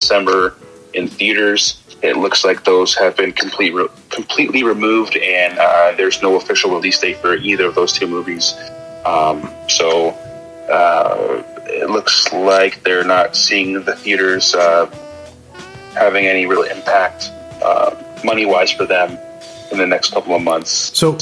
December in theaters. It looks like those have been completely removed, and there's no official release date for either of those two movies. So it looks like they're not seeing the theaters having any real impact money-wise for them in the next couple of months. So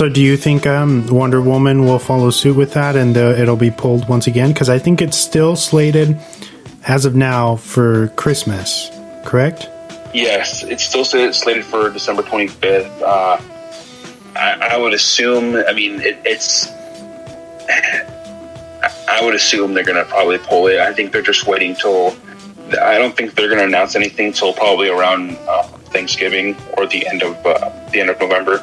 do you think Wonder Woman will follow suit with that, and it'll be pulled once again? Because I think it's still slated, as of now, for Christmas, correct? Yes, it's still slated for December 25th. I would assume, I mean, I would assume they're going to probably pull it. I think they're just waiting till, I don't think they're going to announce anything till probably around Thanksgiving or the end of November.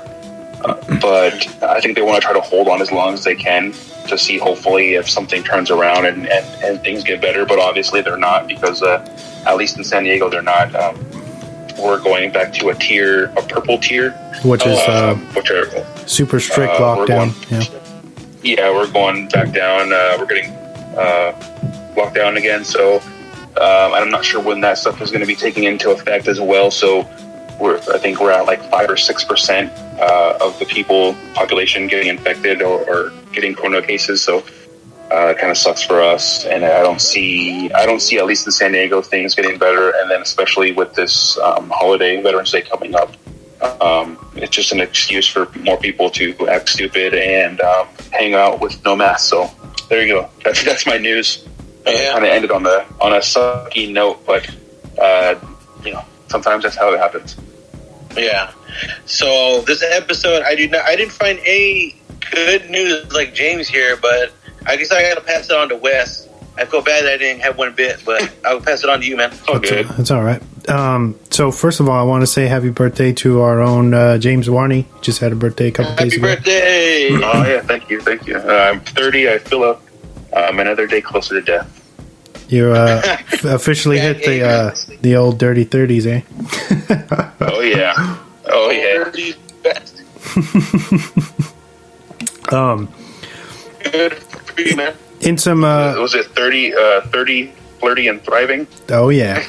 But I think they want to try to hold on as long as they can to see, hopefully, if something turns around and things get better. But obviously they're not, because at least in San Diego, they're not. We're going back to a purple tier, which is which are super strict lockdown. We're going back down. We're getting locked down again. So I'm not sure when that stuff is going to be taken into effect as well. So I think we're at like 5 or 6% of the population getting infected or getting corona cases. So it kind of sucks for us, and I don't see at least in San Diego things getting better. And then especially with this holiday, Veterans Day coming up, it's just an excuse for more people to act stupid and hang out with no mask. So there you go. That's my news. Kind of ended on a sucky note, but sometimes that's how it happens. Yeah. So this episode, I didn't find any good news like James here, but I guess I got to pass it on to Wes. I feel bad that I didn't have one bit, but I'll pass it on to you, man. Okay. That's all right. So first of all, I want to say happy birthday to our own James Warny. Just had a birthday a couple days ago. Happy birthday! Oh, yeah, thank you. I'm 30. I feel another day closer to death. You officially hit the old dirty 30s, eh? Oh, yeah. Good for you, man. In some was it 30, flirty and thriving? Oh yeah.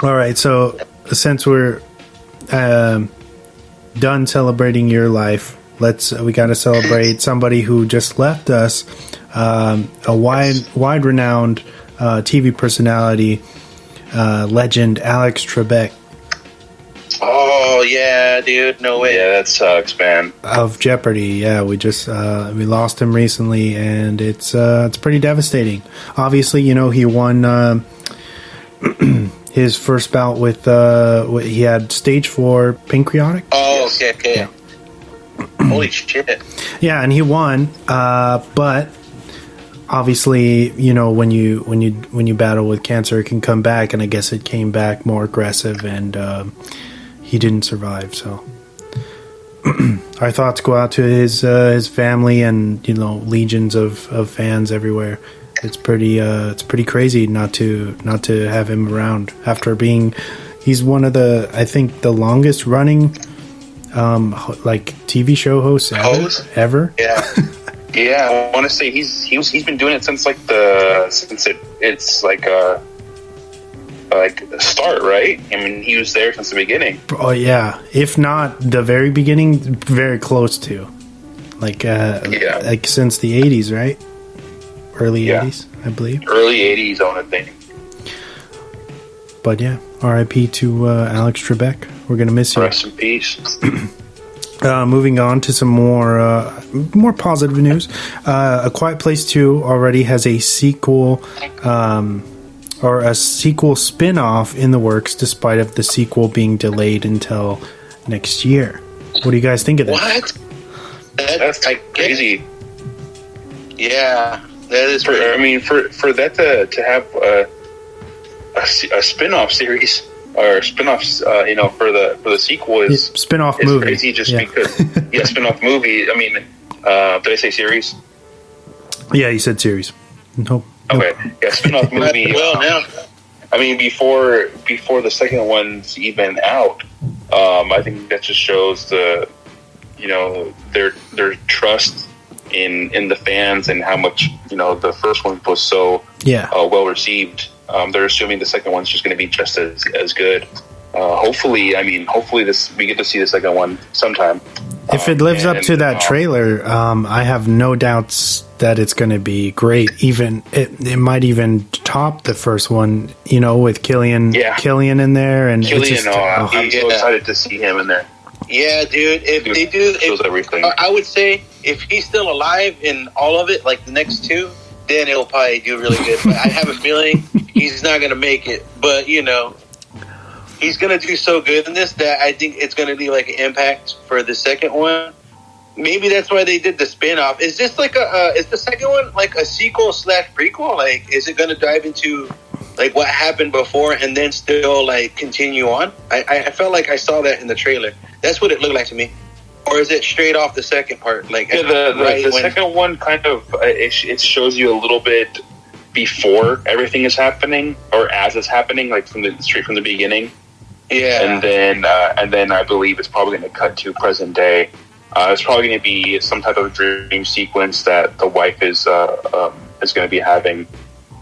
All right, so since we're done celebrating your life, we got to celebrate somebody who just left us, a wide renowned TV personality, legend Alex Trebek. Oh yeah, dude, no way. Yeah, that sucks, man. Of Jeopardy, yeah, we just we lost him recently, and it's pretty devastating. Obviously, he won his first bout with he had stage 4 pancreatic. Oh, okay. Yeah. Holy shit. Yeah, and he won, but obviously, when you battle with cancer, it can come back, and I guess it came back more aggressive, and he didn't survive. So our thoughts go out to his family and legions of fans everywhere. It's pretty crazy not to have him around after he's one of I think the longest running TV show hosts ever. Yeah. Yeah, I want to say he's been doing it since it's a start, right? I mean, he was there since the beginning. Oh yeah, if not the very beginning, very close to, since the 80s, right? Early 80s, I believe. Early 80s, I want to think. But yeah, R.I.P. to Alex Trebek. We're gonna miss you. Rest in peace. Moving on to some more positive news. A Quiet Place 2 already has a sequel, or a sequel spin-off in the works, despite of the sequel being delayed until next year. What do you guys think of this? What? That's crazy. Yeah, that is. For that to have a spin-off series. Or spin-offs, for the sequel is spin-off movie. Crazy just because. Yeah, spin-off movie. I mean, did I say series? Yeah, you said series. Nope. Okay. Yeah, spin-off movie. Well, now. I mean, before the second one's even out, I think that just shows their trust in the fans and how much the first one was so well received. They're assuming the second one's just going to be just as good. Hopefully we get to see the second one sometime. If it lives up to that trailer, I have no doubts that it's going to be great. Even it might even top the first one, with Killian in there, and Killian. I'm so excited to see him in there. Yeah, dude. If everything. I would say if he's still alive in all of it, like the next two, then it'll probably do really good. But I have a feeling he's not going to make it. But he's going to do so good in this that I think it's going to be like an impact for the second one. Maybe that's why they did the spin-off. Is this like is the second one like a sequel / prequel? Like, is it going to dive into like what happened before and then still like continue on? I felt like I saw that in the trailer. That's what it looked like to me. Or is it straight off the second part? Like the second one kind of it shows you a little bit before everything is happening or as it's happening, like straight from the beginning. Yeah, and then I believe it's probably going to cut to present day. It's probably going to be some type of dream sequence that the wife is going to be having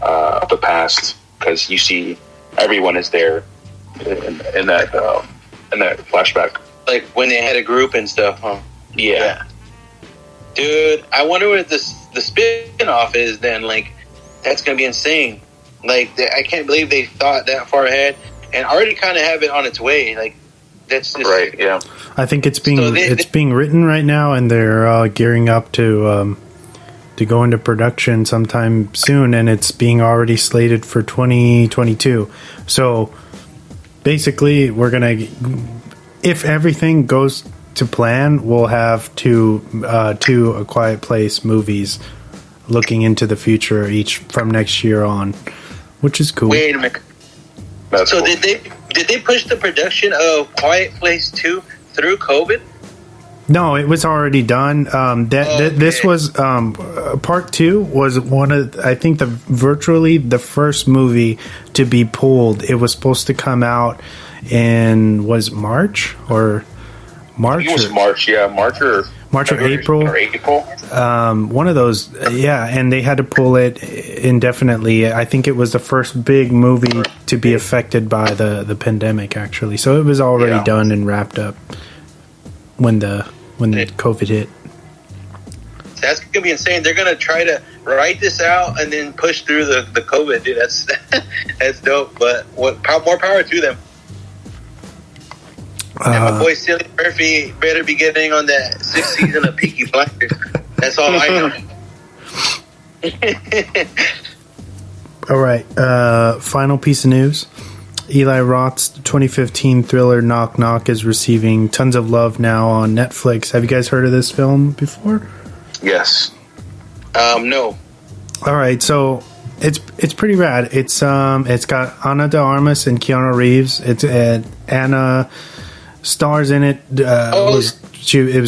of the past, because you see everyone is there in that flashback, like when they had a group and stuff, huh? Yeah. Dude, I wonder what the spin-off is then. Like, that's going to be insane. Like, I can't believe they thought that far ahead and already kind of have it on its way. Like, that's just right. Yeah, I think it's being written right now, and they're gearing up to go into production sometime soon, and it's being already slated for 2022. So basically, we're gonna, if everything goes to plan, we'll have two A Quiet Place movies looking into the future, each from next year on, which is cool. Wait a minute. That's so cool. Did they push the production of Quiet Place 2 through COVID? No, it was already done. This was part 2 was one of, I think, virtually the first movie to be pulled. It was supposed to come out in March. I think it was March, yeah, March or April. One of those, yeah, and they had to pull it indefinitely. I think it was the first big movie to be affected by the pandemic, actually. So it was already done and wrapped up when the COVID hit. That's gonna be insane. They're gonna try to write this out and then push through the COVID, dude. That's dope. But more power to them. And my boy Cillian Murphy better be getting on that 6th season of Peaky Blinders. That's all I know. All right. Final piece of news. Eli Roth's 2015 thriller Knock Knock is receiving tons of love now on Netflix. Have you guys heard of this film before? Yes. No. All right. So it's pretty rad. It's got Ana de Armas and Keanu Reeves. It's Anna stars in it. It was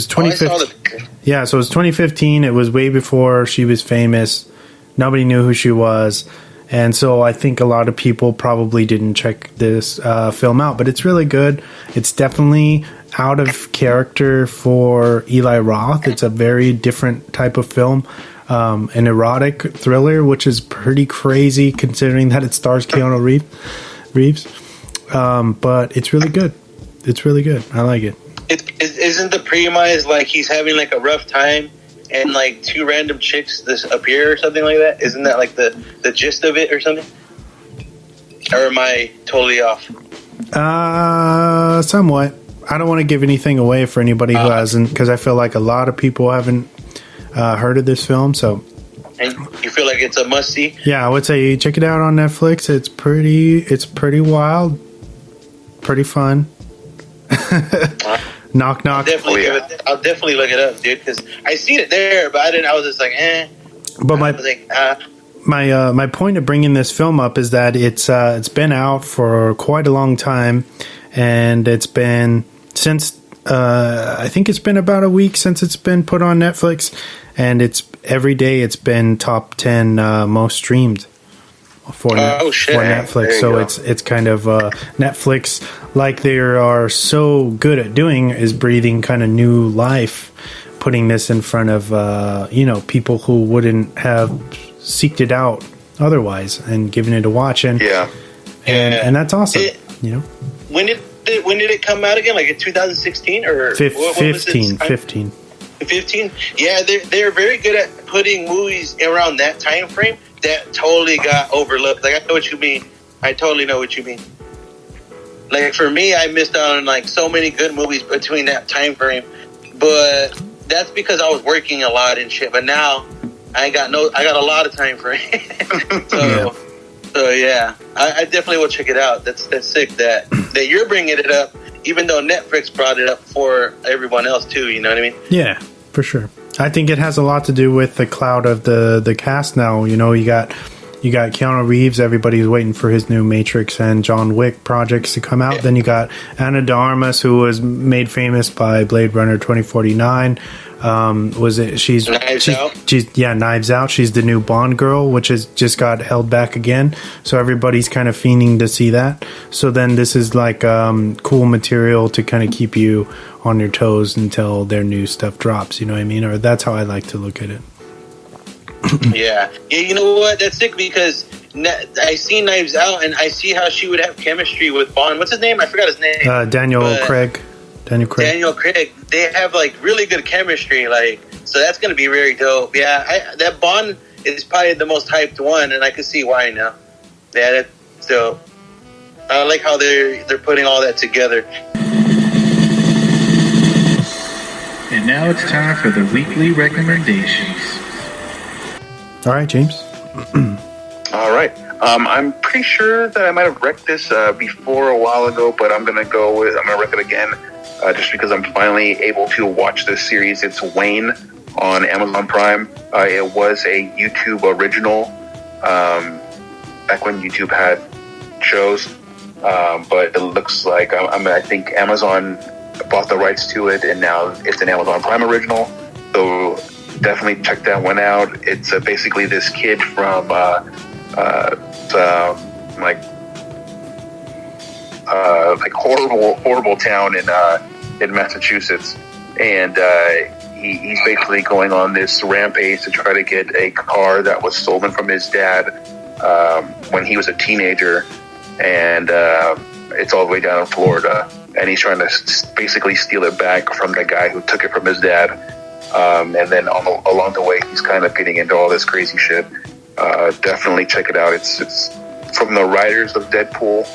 2015. Yeah, so it was 2015. It was way before she was famous. Nobody knew who she was, and so I think a lot of people probably didn't check this film out. But it's really good. It's definitely out of character for Eli Roth. It's a very different type of film, an erotic thriller, which is pretty crazy considering that it stars Keanu Reeves. But it's really good. It's really good. I like it. Isn't the premise like he's having like a rough time and like 2 random chicks appear or something like that? Isn't that like the gist of it or something? Or am I totally off? Somewhat. I don't want to give anything away for anybody who hasn't, because I feel like a lot of people haven't heard of this film. So, and you feel like it's a must see? Yeah, I would say check it out on Netflix. It's pretty wild, pretty fun. Knock knock. I'll definitely look it up, dude, because I seen it there, but I was just like, eh. But my point of bringing this film up is that it's been out for quite a long time, and it's been since I think it's been about a week since it's been put on Netflix, and every day it's been top 10 most streamed for Netflix. So it's kind of Netflix, like they are so good at doing, is breathing kind of new life, putting this in front of people who wouldn't have seeked it out otherwise and giving it a watch. And and that's awesome. When did it come out again? Like in 2016 or 15? 15. Yeah, they're very good at putting movies around that time frame that totally got overlooked. Like, I know what you mean. I totally know what you mean. Like, for me, I missed out on like so many good movies between that time frame, but that's because I was working a lot and shit. But now I got a lot of time frame. So yeah, I definitely will check it out. That's sick that you're bringing it up, even though Netflix brought it up for everyone else too. You know what I mean? Yeah, for sure. I think it has a lot to do with the cloud of the cast now. You got Keanu Reeves. Everybody's waiting for his new Matrix and John Wick projects to come out. Yeah. Then you got Ana de Armas, who was made famous by Blade Runner 2049. She's Knives Out. She's the new Bond girl, which has just got held back again. So everybody's kind of fiending to see that. So then this is like cool material to kind of keep you on your toes until their new stuff drops. You know what I mean? Or that's how I like to look at it. Yeah. You know what? That's sick because I see Knives Out and I see how she would have chemistry with Bond. What's his name? I forgot his name. Daniel Craig. They have like really good chemistry, like, so that's going to be very dope. Yeah, that Bond is probably the most hyped one, and I can see why now. Yeah, that's dope. I like how they're putting all that together. And now it's time for the weekly recommendations. All right, James. All right. I'm pretty sure that I might have wrecked this before a while ago, but I'm going to wreck it again. Just because I'm finally able to watch this series. It's Wayne on Amazon Prime. It was a YouTube original back when YouTube had shows, but it looks like I think Amazon bought the rights to it, and now it's an Amazon Prime original. So definitely check that one out. It's basically this kid from horrible town in Massachusetts, and he's basically going on this rampage to try to get a car that was stolen from his dad when he was a teenager, and it's all the way down in Florida, and he's trying to basically steal it back from the guy who took it from his dad, and then along the way he's kind of getting into all this crazy shit. Definitely check it out. It's from the writers of Deadpool.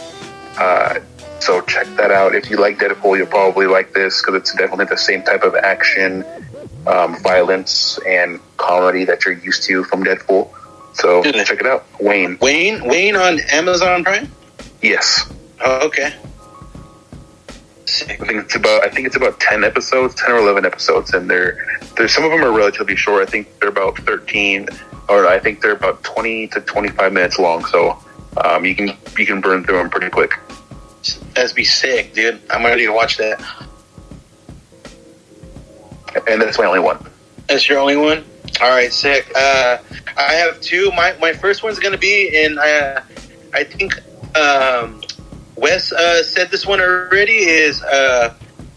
So check that out. If you like Deadpool, you'll probably like this because it's definitely the same type of action, violence, and comedy that you're used to from Deadpool. So check it out. Wayne on Amazon Prime? Yes. Oh, okay. Sick. I think it's about 10 episodes, 10 or 11 episodes, and there's some of them are relatively short. I think they're about 13, or I think they're about 20 to 25 minutes long. So you can burn through them pretty quick. That'd be sick, dude. I'm ready to watch that. And that's my only one. That's your only one? All right, sick. I have two. My first one's going to be in, I think Wes said this one already, is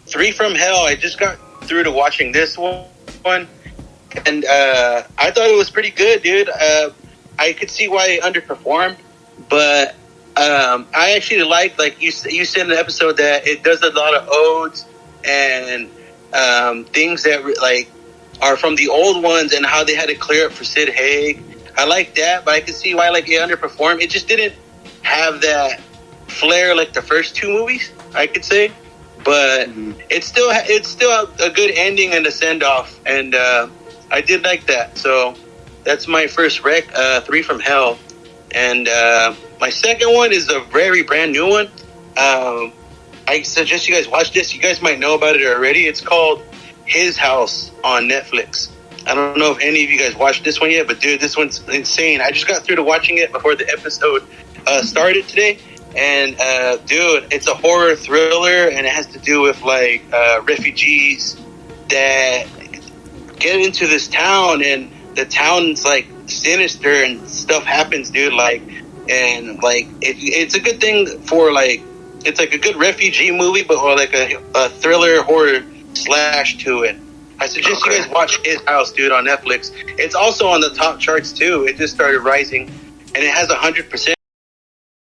3 from Hell. I just got through to watching this one, and I thought it was pretty good, dude. I could see why it underperformed, but I actually like you said in the episode that it does a lot of odes and things that like are from the old ones and how they had to clear up for Sid Haig. I like that, but I can see why like it underperformed. It just didn't have that flair like the first 2 movies, I could say, but it's still a good ending and a send off, and I did like that. So that's my first rec, 3 from Hell, and my second one is a very brand new one. I suggest you guys watch this. You guys might know about it already. It's called His House on Netflix. I don't know if any of you guys watched this one yet, but dude, this one's insane. I just got through to watching it before the episode started today. And dude, it's a horror thriller, and it has to do with like refugees that get into this town, and the town's like sinister and stuff happens, dude. Like, and like it's a good thing for like, it's like a good refugee movie, but or like a thriller horror slash to it. I suggest you guys watch His House, dude, on Netflix. It's also on the top charts too. It just started rising, and it has 100%